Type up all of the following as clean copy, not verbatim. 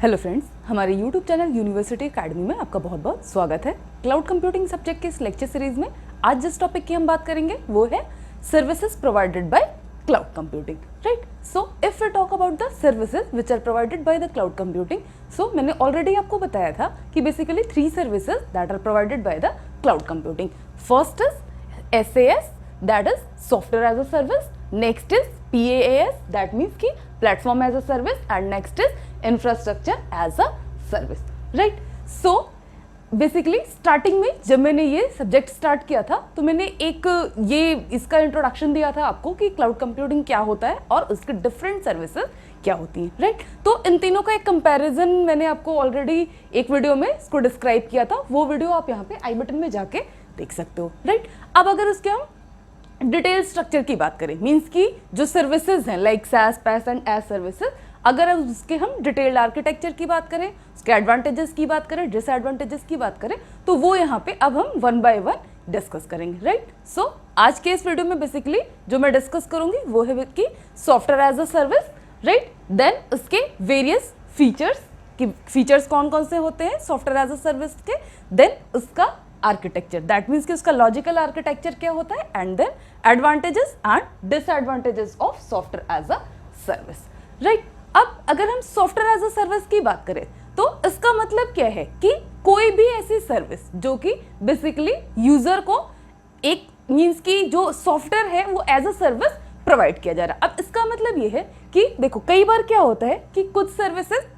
Hello friends, हमारे YouTube channel university academy में आपका बहुत बहुत स्वागत है। क्लाउड कंप्यूटिंग सब्जेक्ट के इस लेक्चर सीरीज में आज जिस टॉपिक की हम बात करेंगे वो है services provided by cloud computing, right. So if we talk about the services which are provided by the cloud computing, so मैंने ऑलरेडी आपको बताया था कि basically 3 services that are provided by the cloud computing. First is SAS, that is software as a service. Next is PaaS, that means की platform as a service, and next is infrastructure as a service, right. So basically starting में जब मैंने ये subject start किया था तो मैंने एक इसका इंट्रोडक्शन दिया था आपको कि क्लाउड कंप्यूटिंग क्या होता है और उसके डिफरेंट सर्विसेज क्या होती हैं, राइट। तो इन तीनों का एक कंपैरिजन मैंने आपको ऑलरेडी एक वीडियो में इसको डिस्क्राइब किया था, वो वीडियो आप यहाँ पे आई बटन में जाके देख सकते हो, राइट। अब अगर उसके हम डिटेल स्ट्रक्चर की बात करें, मीन्स की जो सर्विसेज हैं like SaaS, PaaS and as services, अगर उसके हम डिटेल्ड आर्किटेक्चर की बात करें, उसके एडवांटेजेस की बात करें, डिसएडवांटेजेस की बात करें, तो वो यहाँ पे अब हम वन बाय वन डिस्कस करेंगे, राइट। सो आज के इस वीडियो में बेसिकली जो मैं डिस्कस करूंगी वो है कि software as a service, right. Then उसके वेरियस फीचर्स, कि फीचर्स कौन कौन से होते हैं सॉफ्टवेयर एज अ सर्विस के, देन उसका आर्किटेक्चर, दैट मीन्स कि उसका लॉजिकल आर्किटेक्चर क्या होता है, and then advantages and disadvantages of software as a service, right. अब अगर हम सॉफ्टवेयर एज अ सर्विस की बात करें तो इसका मतलब क्या है कि कोई भी ऐसी सर्विस जो कि बेसिकली यूजर को एक मीन्स की जो सॉफ्टवेयर है वो एज अ सर्विस प्रोवाइड किया जा रहा है। अब इसका मतलब ये है कि देखो कई बार क्या होता है कि कुछ सर्विसेज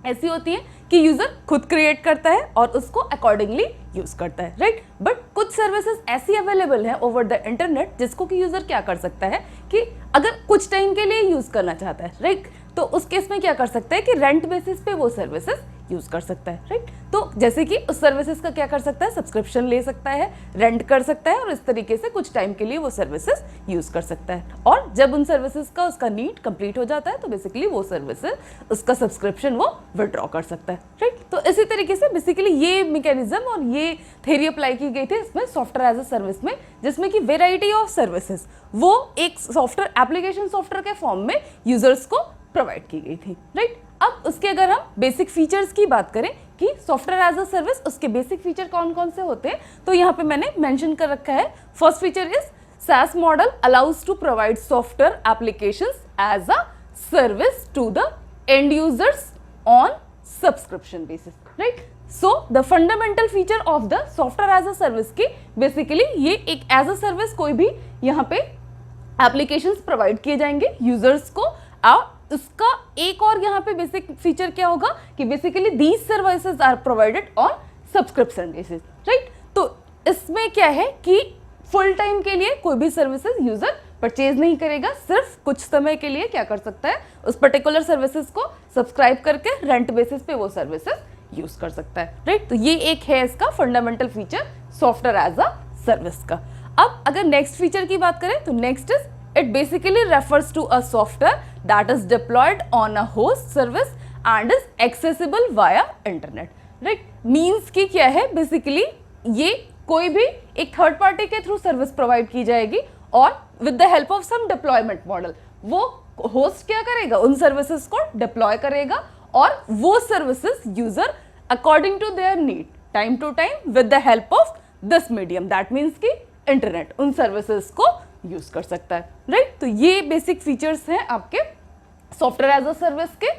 ऐसी होती है कि यूजर खुद क्रिएट करता है और उसको अकॉर्डिंगली यूज करता है, राइट। बट कुछ सर्विसेज ऐसी अवेलेबल है ओवर द इंटरनेट जिसको कि यूजर क्या कर सकता है कि अगर कुछ टाइम के लिए यूज करना चाहता है, राइट, तो उस केस में क्या कर सकता है कि रेंट बेसिस पे वो सर्विसेज यूज कर सकता है, राइट। तो जैसे कि उस सर्विसेज का क्या कर सकता है, सब्सक्रिप्शन ले सकता है, रेंट कर सकता है और इस तरीके से कुछ टाइम के लिए वो सर्विसेज यूज कर सकता है। और जब उन सर्विसेज का उसका नीड कंप्लीट हो जाता है तो बेसिकली वो सर्विसेज उसका सब्सक्रिप्शन वो विड्रॉ कर सकता है, राइट। तो इसी तरीके से बेसिकली ये मैकेनिज्म और ये थ्योरी अप्लाई की गई थी इसमें सॉफ्टवेयर एज अ सर्विस में, जिसमें कि वेराइटी ऑफ सर्विसेज वो एक सॉफ्टवेयर एप्लीकेशन सॉफ्टवेयर के फॉर्म में यूजर्स को प्रोवाइड की गई थी, राइट। अब उसके अगर हम बेसिक फीचर्स की बात करें कि सॉफ्टवेयर एज अ सर्विस उसके बेसिक फीचर कौन कौन से होते हैं, तो यहाँ पे मैंने मेंशन कर रखा है। First feature is SaaS model allows to provide software applications as a service to the end users on subscription basis, right. So the fundamental feature of the software as a service की basically ये एक as a service कोई भी यहाँ पे applications provide किए जाएंगे users को। और उसका एक और यहाँ पे बेसिक फीचर क्या होगा कि basically these services are provided on subscription basis, right. तो इसमें क्या है कि फुल टाइम के लिए कोई भी सर्विसेज यूजर परचेज नहीं करेगा, सिर्फ कुछ समय के लिए क्या कर सकता है उस पर्टिकुलर सर्विसेज को सब्सक्राइब करके रेंट बेसिस पे वो सर्विसेज यूज कर सकता है, राइट। तो ये एक है इसका fundamental feature software as a service का। अब अगर नेक्स्ट फीचर की बात करें तो next is it basically refers to a software that is deployed on a host service and is accessible via internet, right। means कि क्या है बेसिकली ये कोई भी एक थर्ड पार्टी के थ्रू सर्विस प्रोवाइड की जाएगी और with the help of some deployment model वो होस्ट क्या करेगा उन सर्विसेज को डिप्लॉय करेगा और वो services user according to their need time to time with the help of this medium, that means कि इंटरनेट, उन सर्विसेज को यूज कर सकता है, राइट। तो ये बेसिक फीचर्स हैं आपके सॉफ्टवेयर एज अ सर्विस के।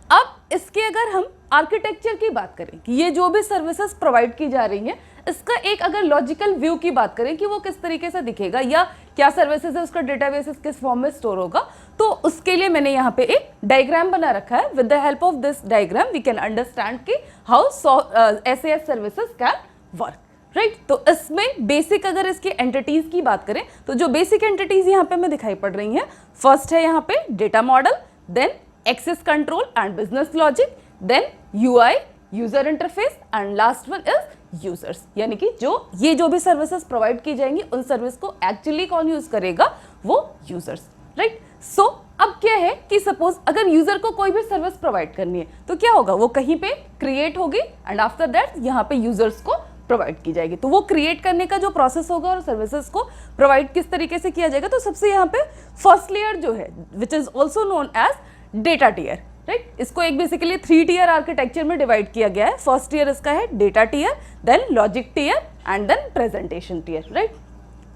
अब इसके अगर हम आर्किटेक्चर की बात करें कि ये जो भी सर्विसेज प्रोवाइड की जा रही हैं इसका एक अगर लॉजिकल व्यू की बात करें कि वो किस तरीके से दिखेगा या क्या सर्विसेज है उसका डेटाबेस किस फॉर्म में स्टोर होगा, तो उसके लिए मैंने यहाँ पे एक डायग्राम बना रखा है। With the help of this diagram we can understand कि how SAS services can work, right. तो इसमें बेसिक अगर इसकी एंटिटीज की बात करें तो जो बेसिक एंटिटीज यहाँ पे हमें दिखाई पड़ रही हैं, फर्स्ट है यहाँ पे data model, then access control and business logic, then UI user interface and last one is users, यानी कि जो भी सर्विसेज प्रोवाइड की जाएंगी उन सर्विस को एक्चुअली कौन यूज करेगा वो यूजर्स, राइट। सो अब क्या है कि सपोज अगर यूजर को कोई भी सर्विस प्रोवाइड करनी है तो क्या होगा, वो कहीं पे क्रिएट होगी एंड आफ्टर दैट यहाँ पे यूजर्स को प्रोवाइड की जाएगी। तो वो क्रिएट करने का जो प्रोसेस होगा और सर्विसेज को प्रोवाइड किस तरीके से किया जाएगा, तो सबसे यहाँ पे फर्स्ट लेयर जो है which is also known as data tier, right. इसको एक बेसिकली 3 टियर आर्किटेक्चर में डिवाइड किया गया है। फर्स्ट टियर इसका है data tier, then logic tier and then presentation tier, right.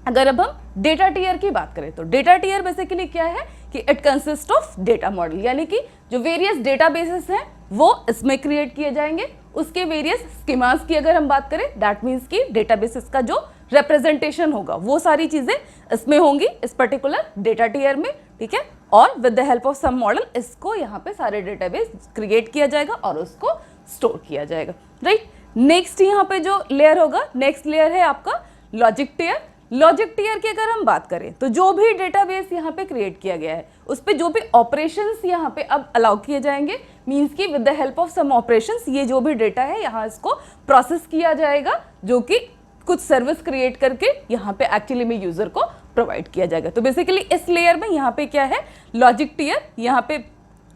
अगर अब हम डेटा टियर की बात करें तो डेटा टियर बेसिकली क्या है कि it consist of data model, यानी कि जो वेरियस डेटाबेसेस हैं वो इसमें क्रिएट किए जाएंगे। उसके वेरियस स्कीमास की अगर हम बात करें, दैट मीन्स कि डेटाबेसेस का जो रिप्रेजेंटेशन होगा वो सारी चीजें इसमें होंगी इस पर्टिकुलर डेटा टियर में, ठीक है। और with the help of some model इसको यहाँ पे सारे डेटाबेस क्रिएट किया जाएगा और उसको स्टोर किया जाएगा, राइट। नेक्स्ट यहाँ पे जो लेयर होगा, नेक्स्ट लेयर है आपका लॉजिक टियर। लॉजिक टियर की अगर हम बात करें तो जो भी डेटाबेस यहाँ पे क्रिएट किया गया है उस पे जो भी ऑपरेशंस यहाँ पे अब अलाउ किए जाएंगे, मींस कि with the help of some operations ये जो भी डेटा है यहाँ इसको प्रोसेस किया जाएगा, जो कि कुछ सर्विस क्रिएट करके यहाँ पे एक्चुअली में यूजर को प्रोवाइड किया जाएगा। तो बेसिकली इस लेयर में यहाँ पे क्या है, लॉजिक टियर, यहाँ पे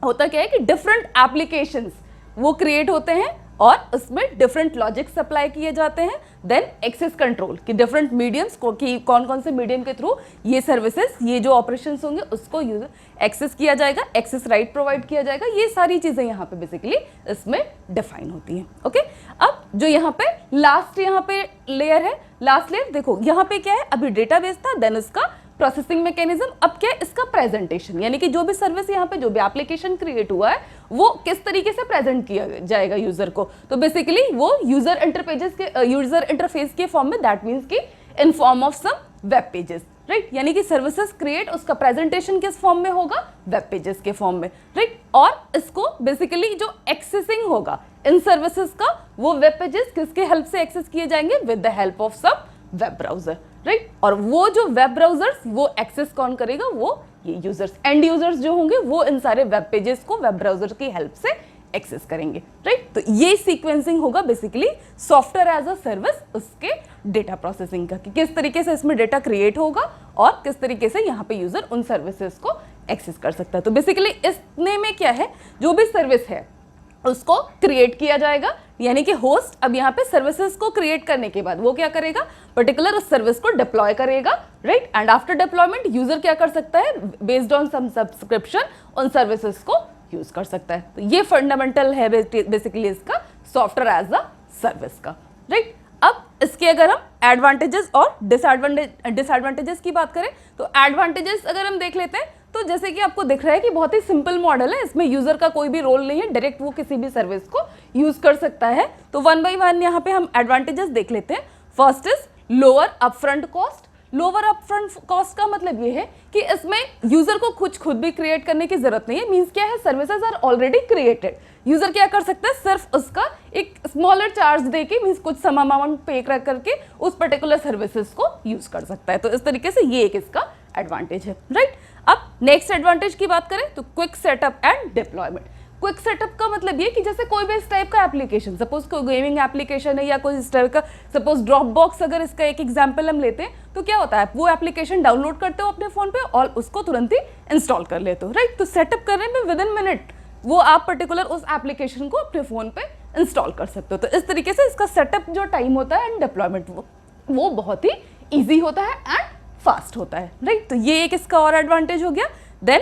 होता क्या है कि डिफरेंट एप्लीकेशंस वो क्रिएट होते हैं और उसमें डिफरेंट लॉजिक्स अप्लाई किए जाते हैं। देन एक्सेस कंट्रोल कि डिफरेंट मीडियम्स को, कि कौन कौन से मीडियम के थ्रू ये सर्विसेज, ये जो ऑपरेशंस होंगे उसको यूजर एक्सेस किया जाएगा, एक्सेस राइट प्रोवाइड किया जाएगा। ये सारी चीजें यहाँ पे बेसिकली इसमें डिफाइन होती हैं, ओके। अब जो यहाँ पे लास्ट यहाँ पे लेयर है, लास्ट लेयर देखो यहाँ पे क्या है, अभी डेटाबेस था, देन उसका प्रोसेसिंग मैकेनिज्म, अब क्या है इसका प्रेजेंटेशन, यानी कि जो भी सर्विस यहाँ पे जो भी एप्लीकेशन क्रिएट हुआ है वो किस तरीके से प्रेजेंट किया जाएगा यूजर को। तो बेसिकली वो यूजर इंटरफेस के फॉर्म में, दैट मीन्स कि in form of some web pages, right. यानी कि सर्विसेज क्रिएट, उसका प्रेजेंटेशन किस फॉर्म में होगा, वेब पेजेस के फॉर्म में, राइट। और इसको बेसिकली जो एक्सेसिंग होगा इन सर्विसेज का, वो वेब पेजेस किसके हेल्प से एक्सेस किए जाएंगे, with the help of some web browser, right. और वो जो वेब ब्राउजर्स वो एक्सेस कौन करेगा, वो ये यूजर्स, एंड यूजर्स जो होंगे वो इन सारे वेब पेजेस को वेब ब्राउजर की हेल्प से एक्सेस करेंगे, राइट। तो ये सीक्वेंसिंग होगा basically software as a service उसके डेटा प्रोसेसिंग का, कि किस तरीके से इसमें डेटा क्रिएट होगा और किस तरीके से यहाँ पे यूजर उन सर्विसेज को एक्सेस कर सकता है। तो बेसिकली इसने में क्या है, जो भी सर्विस है उसको क्रिएट किया जाएगा, यानी कि होस्ट अब यहाँ पे सर्विसेज को क्रिएट करने के बाद वो क्या करेगा, पर्टिकुलर उस सर्विस को डिप्लॉय करेगा, right. And after deployment user क्या कर सकता है, बेस्ड ऑन सम सब्सक्रिप्शन उन सर्विसेज को यूज कर सकता है। तो ये फंडामेंटल है बेसिकली इसका सॉफ्टवेयर एज अ सर्विस का, राइट। अब इसके अगर हम एडवांटेजेस और डिसएडवांटेजेस की बात करें तो एडवांटेजेस अगर हम देख लेते हैं तो जैसे कि आपको दिख रहा है कि बहुत ही सिंपल मॉडल है, इसमें यूजर का कोई भी रोल नहीं है, डायरेक्ट वो किसी भी सर्विस को यूज कर सकता है। तो वन बाय वन यहाँ पे हम एडवांटेजेस देख लेते हैं। First is lower upfront cost. Lower upfront cost का मतलब ये है कि इसमें यूजर को कुछ खुद भी क्रिएट करने की जरूरत नहीं है, मींस क्या है, services are already created. User क्या कर सकता है, सिर्फ उसका एक स्मॉलर चार्ज देके, मींस कुछ सम अमाउंट पे करके उस पर्टिकुलर सर्विसेज को यूज कर सकता है। तो इस तरीके से ये एक इसका एडवांटेज है, राइट। अब नेक्स्ट एडवांटेज की बात करें तो quick setup and deployment. Quick setup का मतलब ये कि जैसे कोई भी इस टाइप का एप्लीकेशन, सपोज कोई गेमिंग एप्लीकेशन है या कोई इस टाइप का, सपोज ड्रॉपबॉक्स अगर इसका एक एग्जांपल हम लेते हैं तो क्या होता है, वो एप्लीकेशन डाउनलोड करते हो अपने फोन पे और उसको तुरंत ही इंस्टॉल कर लेते हो, राइट। तो सेटअप करने में विद इन मिनट वो आप पर्टिकुलर उस एप्लीकेशन को अपने फोन पे इंस्टॉल कर सकते हो। तो इस तरीके से इसका सेटअप जो टाइम होता है एंड डिप्लॉयमेंट वो बहुत ही ईजी होता है एंड फास्ट होता है, राइट। तो ये एक इसका और एडवांटेज हो गया। Then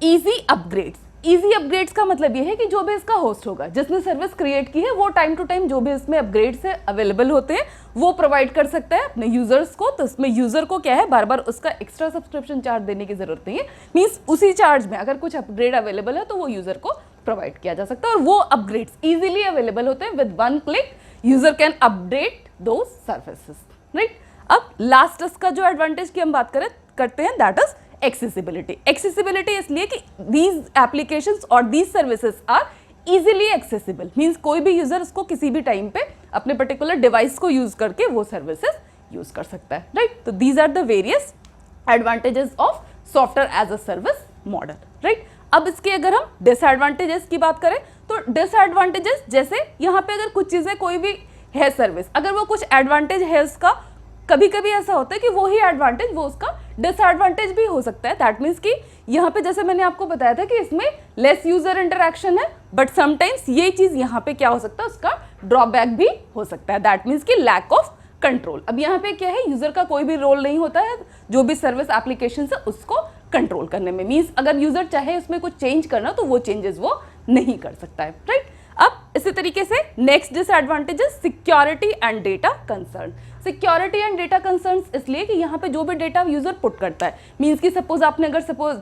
easy upgrades. Easy upgrades का मतलब ये है कि जो भी इसका होस्ट होगा, जिसने सर्विस क्रिएट की है, वो टाइम टू टाइम जो भी इसमें अपग्रेड्स है अवेलेबल होते हैं वो प्रोवाइड कर सकता है अपने यूजर्स को। तो इसमें यूजर को क्या है, बार बार उसका एक्स्ट्रा सब्सक्रिप्शन चार्ज देने की जरूरत नहीं है, मींस उसी चार्ज में अगर कुछ अपग्रेड अवेलेबल है तो वो यूजर को प्रोवाइड किया जा सकता है और वो अपग्रेड्स इजीली अवेलेबल होते हैं। With one click user can update those services, right. अब लास्ट इसका जो एडवांटेज की हम बात करते हैं, दैट इज एक्सेसिबिलिटी। एक्सेसिबिलिटी इसलिए कि दीज एप्लीकेशंस और these services are easily accessible, means कोई भी यूजर उसको किसी भी टाइम पे अपने पर्टिकुलर डिवाइस को यूज करके वो सर्विसेज यूज कर सकता है, राइट। तो these are the various advantages of software as a service model, right. अब इसके अगर हम डिसएडवांटेजेस की बात करें तो डिसएडवांटेजेस, जैसे यहाँ पे अगर कुछ चीजें कोई भी है सर्विस, अगर वो कुछ एडवांटेज है उसका, कभी कभी ऐसा होता है कि वो ही एडवांटेज वो उसका डिसएडवांटेज भी हो सकता है। दैट मीन्स कि यहाँ पे जैसे मैंने आपको बताया था कि इसमें लेस यूजर इंटरेक्शन है, बट समटाइम्स ये चीज यहाँ पे क्या हो सकता है, उसका ड्रॉबैक भी हो सकता है। दैट मीन्स कि लैक ऑफ कंट्रोल। अब यहाँ पे क्या है, यूजर का कोई भी रोल नहीं होता है जो भी सर्विस एप्लीकेशन है उसको कंट्रोल करने में, मीन्स अगर यूजर चाहे उसमें कुछ चेंज करना तो वो चेंजेस वो नहीं कर सकता है, राइट। अब इसी तरीके से नेक्स्ट डिसएडवांटेज है security and data concern. Security and data concern इसलिए कि यहाँ पे जो भी डेटा यूजर पुट करता है, मीन्स कि सपोज आपने अगर सपोज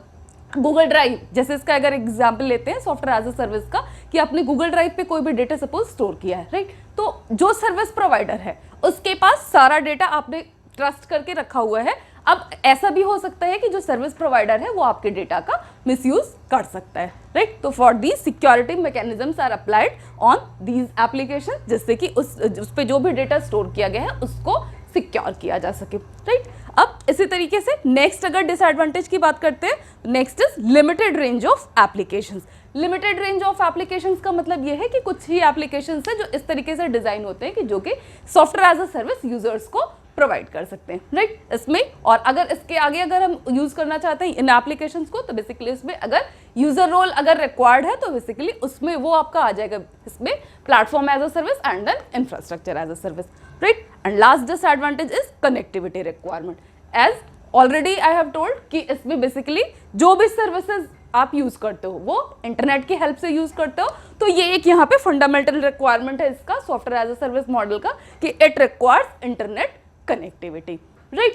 गूगल ड्राइव, जैसे इसका अगर एग्जाम्पल लेते हैं सॉफ्टवेयर एज अ सर्विस का, कि आपने गूगल ड्राइव पे कोई भी डेटा सपोज स्टोर किया है, राइट, तो जो सर्विस प्रोवाइडर है उसके पास सारा डेटा आपने ट्रस्ट करके रखा हुआ है। अब ऐसा भी हो सकता है कि जो सर्विस प्रोवाइडर है वो आपके डेटा का मिसयूज कर सकता है, राइट। तो for these security mechanisms are applied on these application, जिससे कि उस पे जो भी डेटा स्टोर किया गया है उसको सिक्योर किया जा सके, राइट। अब इसी तरीके से नेक्स्ट अगर डिसएडवांटेज की बात करते हैं, next is limited range of applications. Limited range of applications का मतलब ये है कि कुछ ही एप्लीकेशंस है जो इस तरीके से डिजाइन होते हैं कि जो कि software as a service users को प्रोवाइड कर सकते हैं, राइट, इसमें। और अगर इसके आगे अगर हम यूज करना चाहते हैं इन एप्लीकेशंस को, तो बेसिकली इसमें अगर यूजर रोल अगर रिक्वायर्ड है तो बेसिकली उसमें वो आपका आ जाएगा, इसमें platform as a service and then infrastructure as a service, right. And last disadvantage is connectivity requirement. As already I have told कि इसमें बेसिकली जो भी सर्विसेज आप यूज करते हो वो इंटरनेट की हेल्प से यूज करते हो, तो ये एक यहाँ पे फंडामेंटल रिक्वायरमेंट है इसका software as a service model का, कि it requires internet connectivity, right.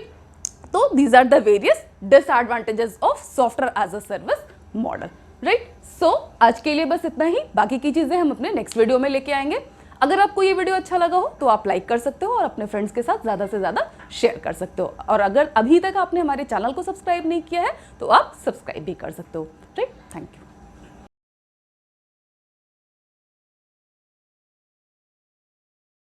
तो these are the various disadvantages of software as a service model, right. So आज के लिए बस इतना ही, बाकी की चीजें हम अपने नेक्स्ट वीडियो में लेके आएंगे। अगर आपको ये वीडियो अच्छा लगा हो तो आप लाइक कर सकते हो और अपने फ्रेंड्स के साथ ज़्यादा से ज़्यादा शेयर कर सकते हो, और अगर अभी तक आपने हमारे चैनल को सब्सक्राइब नहीं किया है तो आप सब्सक्राइब भी कर सकते हो, राइट। Thank you.